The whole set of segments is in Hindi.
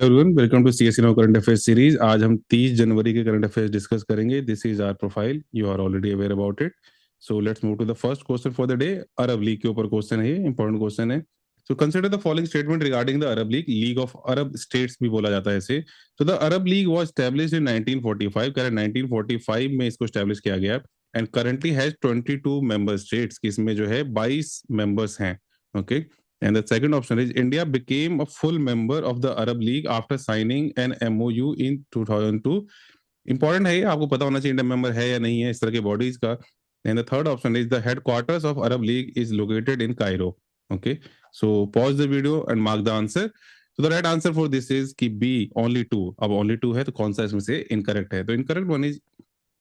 Everyone, welcome to CSC now current affairs series. आज हम 30 जनवरी के करंट अफेयर्स डिस्कस करेंगे। This is our profile, you are already aware about it. So let's move to the first question for the day. Arab League के ऊपर क्वेश्चन है, ये इंपॉर्टेंट क्वेश्चन है। So consider the following statement regarding the Arab League. League of Arab states भी बोला जाता है इसे। तो the Arab League was established in 1945। Correct, 1945 में इसको एस्टैब्लिश किया गया and currently has 22 member states, इसमें जो है 22 मेंबर्स हैं। Okay, and the second option is India became a full member of the Arab League after signing an MOU in 2002। Important है ये, आपको पता होना चाहिए इंडिया मेंबर है या नहीं है इस तरह के बॉडीज का। And the third option is the headquarters of Arab League is located in Cairo. Okay, so pause the video and mark the answer. तो the right answer for this is कि बी, ओनली टू। अब ओनली टू है तो कौन सा इसमें से इनकरेक्ट है? तो इनकरेक्ट वन इज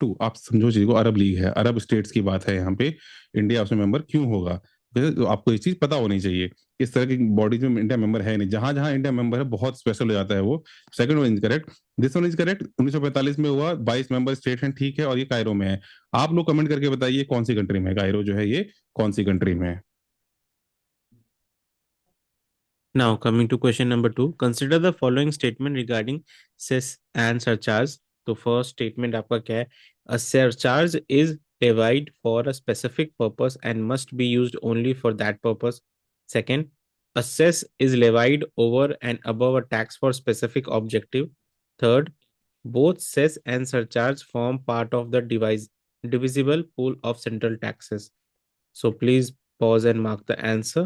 टू। आप समझो चीज को, अरब लीग है, अरब स्टेट्स की बात है यहाँ पे, इंडिया उसमें मेंबर क्यों होगा? तो आपको ये चीज पता होनी चाहिए। इस तरह की बॉडीज में इंडिया मेंबर है नहीं, जहां जहां इंडिया मेंबर है बहुत स्पेशल हो जाता है वो। Second one is correct, this one is correct. 1945 में हुआ, 22 मेंबर स्टेट हैं, ठीक है, और ये कायरो में है। आप लोग कमेंट करके बताइए कौन सी कंट्री में है कायरो जो है, ये कौन सी कंट्री में है? Now, coming to question number two, consider the following statement regarding cess and surcharge. तो फर्स्ट स्टेटमेंट आपका क्या है? A surcharge is levied for a specific purpose and must be used only for that purpose. Second, a cess is levied over and above a tax for specific objective. Third, both cess and surcharge form part of the divisible pool of central taxes. So please pause and mark the answer.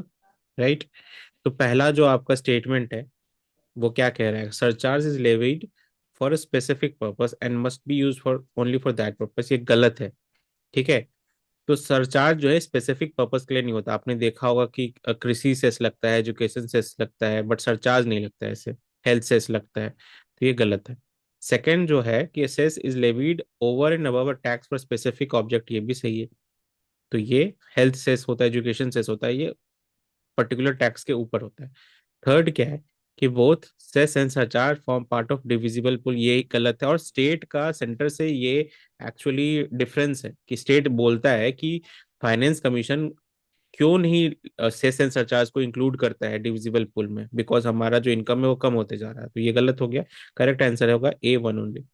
Right? तो पहला जो आपका स्टेटमेंट है वो क्या कह रहा है? Surcharge is levied for a specific purpose and must be use for only for that purpose, ये गलत है। ठीक है, तो सरचार्ज जो है स्पेसिफिक पर्पस के लिए नहीं होता। आपने देखा होगा कि कृषि सेस लगता है, एजुकेशन सेस लगता है, बट सरचार्ज नहीं लगता है ऐसे। हेल्थ सेस लगता है, तो ये गलत है। सेकेंड जो है कि cess is levied over and above a tax for specific object, ये भी सही है। तो ये हेल्थ सेस होता है, एजुकेशन सेस होता है, ये पर्टिकुलर टैक्स के ऊपर होता है। थर्ड क्या है कि both cess and surcharge form part of divisible pool, ये गलत है। और स्टेट का सेंटर से ये एक्चुअली डिफरेंस है कि स्टेट बोलता है कि फाइनेंस कमीशन क्यों नहीं सेस एंड सरचार्ज को इंक्लूड करता है डिविजिबल पुल में, बिकॉज हमारा जो इनकम है वो कम होते जा रहा है। तो ये गलत हो गया। करेक्ट आंसर होगा A one only.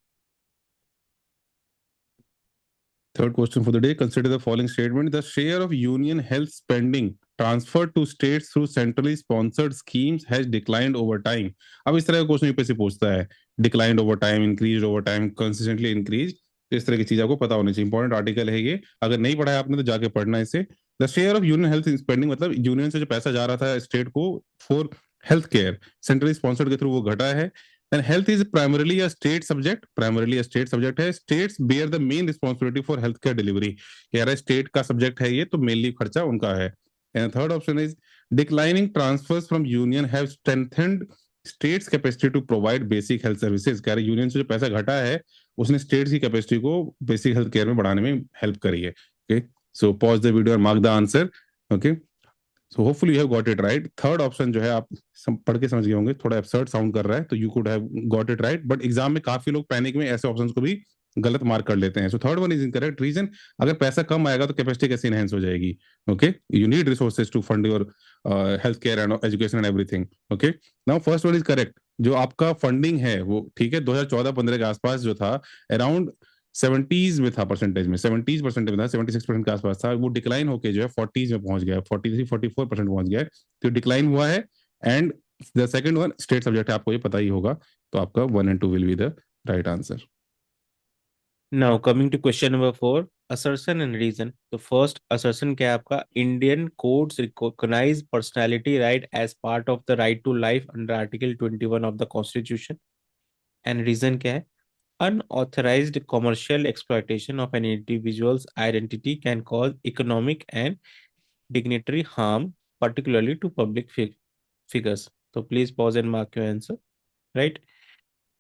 Third question for the day, consider the following statement. The share of union health spending transferred to states through centrally sponsored schemes has declined over time। अब इस तरह का क्वेश्चन यूपीएससी पूछता है, declined over time, increase over time, consistently increase. तो इस तरह की चीज आपको पता होनी चाहिए। इंपॉर्टेंट आर्टिकल है ये, अगर नहीं पढ़ा है आपने तो जाके पढ़ना इसे। The share of union health spending, मतलब यूनियन से जो पैसा जा रहा था स्टेट को for health care, centrally sponsored के थ्रू वो घटा है। And health is primarily a state subject, primarily a state subject है। states bear the main responsibility for healthcare delivery। कह रहा है स्टेट का सब्जेक्ट है ये, तो मेनली खर्चा उनका है। and third option is declining transfers from union have strengthened states capacity to provide basic health services। कह रहा है यूनियन से जो पैसा घटा है उसने स्टेट्स की कैपेसिटी को बेसिक हेल्थ केयर में बढ़ाने में हेल्प करी है। Okay, so pause the video और mark the answer. Okay, so hopefully you have got it right. Third option जो है आप पढ़ के समझ गए होंगे, थोड़ा एब्सर्ड साउंड कर रहा है, तो you could have got it right, but exam में काफी लोग पैनिक में ऐसे ऑप्शंस को भी गलत मार्क कर लेते हैं। So third one is incorrect reason. अगर पैसा कम आएगा तो कैपेसिटी कैसे इनहेंस हो जाएगी? Okay, you need resources to fund your health care and education and everything. Okay, now first one is correct. जो आपका फंडिंग है वो ठीक है, 2014-15 के आसपास जो था, अराउंड सेवेंटीज में था, परसेंटेज में 70% में था, 76% के आसपास था। वो डिक्लाइन होके जो है फोर्टीज में पहुंच गया, 43-44% पहुंच गया है। तो डिक्लाइन हुआ है। And the second one state subject है, आपको ये पता ही होगा। तो आपका 1 and 2 will be the right answer. Now coming to question number four, assertion and reason। तो फर्स्ट assertion क्या है आपका? Indian courts recognise personality right as part of the right to life under article 21 of the constitution. And reason क्या है? Unauthorized commercial exploitation of an individual's identity can cause economic and dignitary harm, particularly to public figures। तो please pause and mark your answer. Right,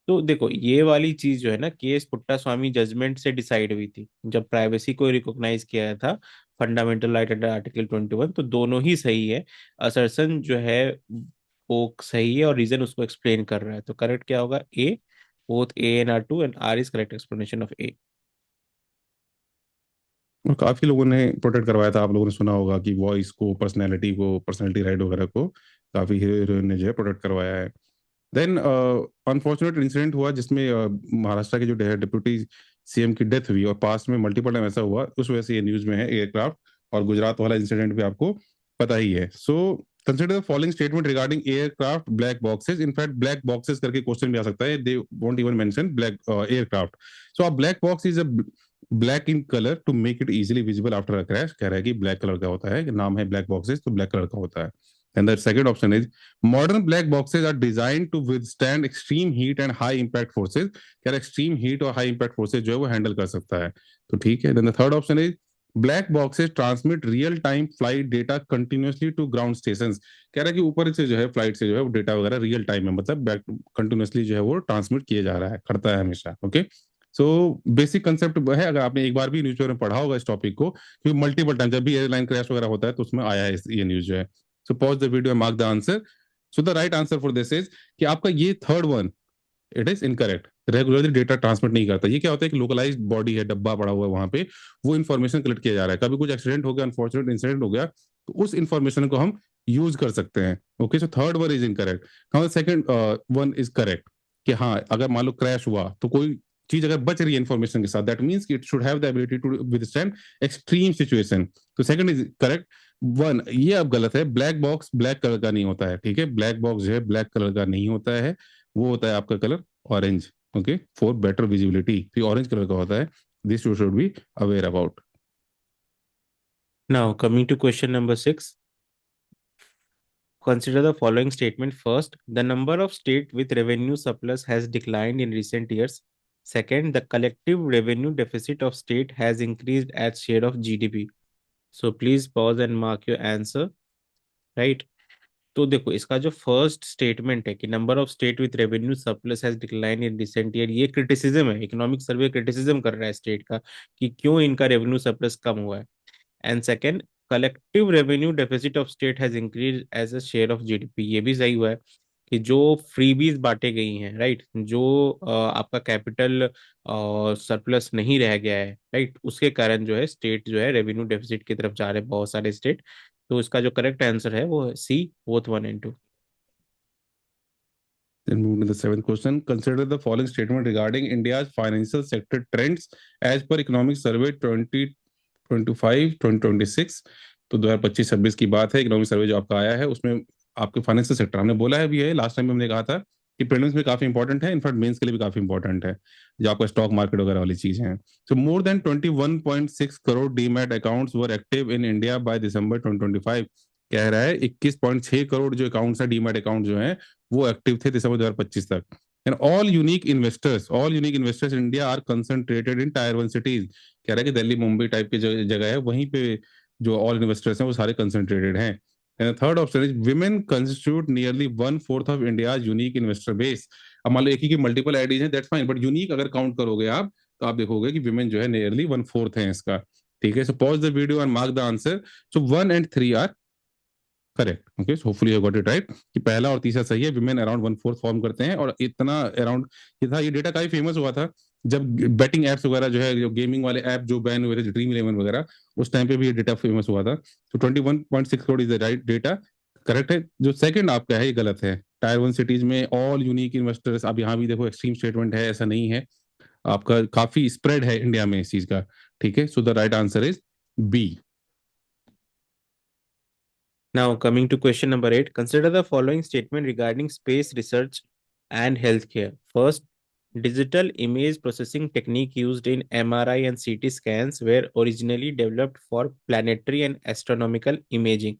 तो देखो ये वाली चीज जो है ना, केस पुट्टा स्वामी जजमेंट से डिसाइड हुई थी जब प्राइवेसी को रिकॉग्नाइज किया गया था फंडामेंटल राइट अंडर आर्टिकल 21। तो दोनों ही सही है। असर्शन जो है वो सही है और रीजन उसको एक्सप्लेन कर रहा है। तो करेक्ट क्या होगा? A, both A and R true, and R is correct explanation of A. और काफी लोगों ने प्रोटेक्ट करवाया था, आप लोगों ने सुना होगा कि वॉइस को, पर्सनैलिटी को, पर्सनैलिटी राइट वगैरह को काफी हीरो हीरोइन ने जो है प्रोटेक्ट करवाया है। देन अनफॉर्चुनेट इंसिडेंट हुआ जिसमें महाराष्ट्र के जो डिप्यूटी सीएम की डेथ हुई, और पास्ट में मल्टीपल टाइम ऐसा हुआ, उस वजह से ये न्यूज में है एयरक्राफ्ट। और गुजरात वाला इंसिडेंट भी आपको पता ही है। So consider the following statement regarding aircraft black boxes. In fact black boxes करके क्वेश्चन भी आ सकता है, they won't even mention black aircraft. So a black box is a black in colour to make it easily visible after a crash. कह रहा है कि ब्लैक कलर का होता है, नाम है ब्लैक बॉक्सेस तो ब्लैक कलर का होता है। And the second option is modern black boxes are design to withstand extreme heat and high impact forces. कह रहा है एक्सट्रीम हीट और हाई इंपैक्ट फोर्सेज जो है वो हैंडल कर सकता है। तो ठीक है। Then the third option is black boxes transmit real time flight data continuously to ground station. कह रहा है कि ऊपर से जो है फ्लाइट से जो है वो डेटा वगैरह रियल टाइम में, मतलब कंटिन्यूअसली जो है वो ट्रांसमिट किया जा रहा है, करता है हमेशा। ओके। सो बेसिक कंसेप्ट है, अगर आपने एक बार भी न्यूज़पेपर में पढ़ा होगा इस टॉपिक को, क्योंकि मल्टीपल टाइम जब भी एयरलाइन क्रैश वगैरह होता है तो उसमें आया है ये न्यूज जो है। So pause the video, mark the answer. So the right answer for this is कि आपका ये third one, it is incorrect. Regularly data transmit नहीं करता। ये क्या होता है कि लोकलाइज्ड बॉडी है, डब्बा पड़ा हुआ है वहां पे, वो इन्फॉर्मेशन कलेक्ट किया जा रहा है। कभी कुछ एक्सीडेंट हो गया, अनफॉर्चुनेट इंसिडेंट हो गया, तो उस इन्फॉर्मेशन को हम यूज कर सकते हैं। Okay, so third one is incorrect. Now second one is correct, कि हाँ अगर मान लो क्रैश हुआ तो कोई चीज अगर बच रही है इन्फॉर्मेशन के साथ, that means it should have the ability to withstand extreme situation. तो सेकंड इज करेक्ट। वन ये अब गलत है, ब्लैक बॉक्स ब्लैक कलर का नहीं होता है। ठीक है, ब्लैक बॉक्स जो है ब्लैक कलर का नहीं होता है, वो होता है आपका colour orange. Okay, for better visibility, तो ऑरेंज कलर का होता है। This you should be aware about. Now, coming to question number 6, consider the following statement. First, the number of state with revenue surplus has declined in recent years. Second, the collective revenue deficit of state has increased as share of GDP. So please pause and mark your answer. Right? तो देखो, इसका जो फर्स्ट स्टेटमेंट है कि number of state with revenue surplus has decline in recent year, ये क्रिटिसिज्म है, इकोनॉमिक सर्वे क्रिटिसिज्म कर रहा है स्टेट का कि क्यों इनका रेवेन्यू सरप्लस कम हुआ है। And second, collective revenue deficit of state has increase as a share of GDP. ये भी सही हुआ है कि जो फ्रीबीज बांटे गई हैं, राइट, जो आपका कैपिटल सरप्लस नहीं रह गया है, राइट, उसके कारण जो है स्टेट जो है रेवेन्यू डेफिसिट की तरफ जा रहे हैं बहुत सारे स्टेट। तो इसका जो करेक्ट आंसर है वो सी, both 1 and 2। Then move to the seventh question. Consider the following statement regarding India's financial sector trends as per Economic Survey 2025-2026। तो 2025-26 की बात है, इकोनॉमिक सर्वे जो आपका आया है उसमें आपके फाइनेंशियल सेक्टर, हमने बोला है भी है, लास्ट टाइम हमने कहा था कि प्रीलिम्स में काफी इंपॉर्टेंट है, इनफैक्ट मेंस के लिए भी काफी इंपॉर्टेंट है, जो आपका स्टॉक मार्केट वगैरह वाली चीज है। So more than 21.6 crore demat accounts were active in India by December 2025। कह रहा है 21.6 करोड़ जो अकाउंट्स है, डीमैट अकाउंट जो है वो एक्टिव थे दिसंबर 2025 तक। And all unique investors in India are concentrated in tier one cities. कह रहा है कि दिल्ली मुंबई टाइप की जो जगह है वहीं पे जो ऑल इन्वेस्टर्स हैं वो सारे कंसंट्रेटेड हैं। And third option is women constitute nearly one fourth of India unique investor base. अब मान लो एक ही की मल्टीपल आईडीज हैं, दैट्स फाइन, बट यूनिक अगर काउंट करोगे आप तो आप देखोगे कि विमेन जो है नियरली वन फोर्थ है इसका। ठीक है, so pause the video and mark the answer. So 1 and 3 are correct. Okay, so hopefully you got it right कि पहला और तीसरा सही है। Women around one fourth form करते हैं, और इतना अराउंड ये था, ये डेटा काफी फेमस हुआ था जब बेटिंग एप्स वगैरह जो है, जो गेमिंग वाले ऐप जो बैन हुए थे, ड्रीम इलेवन वगैरह, उस टाइम पे भी ये डेटा फेमस हुआ था। तो 21.6 crore is the right data, correct है। जो सेकंड आपका है ये गलत है। टायर वन सिटीज में ऑल यूनिक इन्वेस्टर्स, आप यहाँ भी देखो एक्सट्रीम स्टेटमेंट है, ऐसा नहीं है, आपका काफी स्प्रेड है इंडिया में इस चीज का। ठीक है, so the right answer is B. Now, coming to question number 8, consider the following statement regarding space research and healthcare. First, digital image processing technique used in MRI and CT scans were originally developed for planetary and astronomical imaging.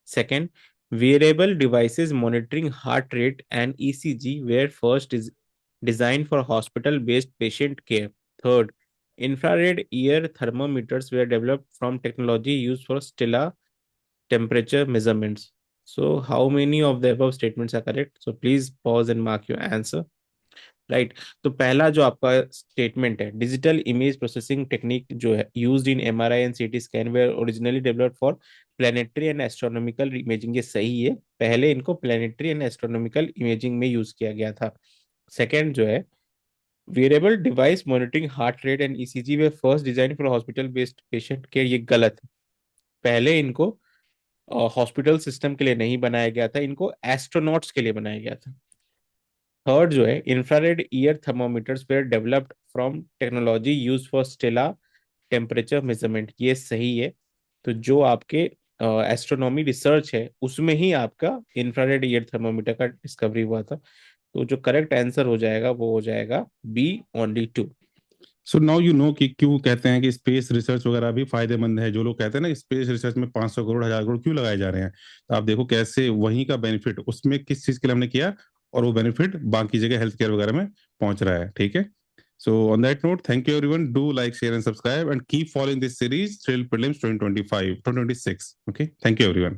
Second, wearable devices monitoring heart rate and ECG were first designed for hospital-based patient care. Third, infrared ear thermometers were developed from technology used for stellar temperature measurements. So, how many of the above statements are correct? So, please pause and mark your answer. Right, तो पहला जो आपका स्टेटमेंट है, डिजिटल इमेज प्रोसेसिंग टेक्निक जो है used in MRI and CT scan were originally developed for planetary and astronomical imaging, ये सही है, पहले इनको प्लैनेटरी एंड एस्ट्रोनॉमिकल इमेजिंग में यूज किया गया था। सेकंड जो है, wearable device monitoring heart rate and ECG were first design for hospital based patient care, ये गलत है, पहले इनको हॉस्पिटल सिस्टम के लिए नहीं बनाया गया था, इनको एस्ट्रोनॉट्स के लिए बनाया गया था। थर्ड जो है, infrared ear thermometers were developed from technology use for stellar temperature measurement, ये सही है। तो जो आपके एस्ट्रोनॉमी रिसर्च है उसमें ही आपका इंफ्रारेड ईयर थर्मोमीटर का डिस्कवरी हुआ था। तो जो करेक्ट आंसर हो जाएगा वो हो जाएगा B, only 2। So now you know कि क्यों कहते हैं कि स्पेस रिसर्च वगैरह भी फायदेमंद है। जो लोग कहते हैं ना स्पेस रिसर्च में 500 करोड़ 1000 करोड़ क्यों लगाए जा रहे हैं, तो आप देखो कैसे वहीं का बेनिफिट उसमें किस चीज के लिए हमने किया और वो बेनिफिट बाकी जगह हेल्थ केयर वगैरह में पहुंच रहा है। ठीक है। So on that note, thank you everyone. Do like, share, and subscribe, and keep following this series till prelims 2025, 2026. Okay. Thank you everyone.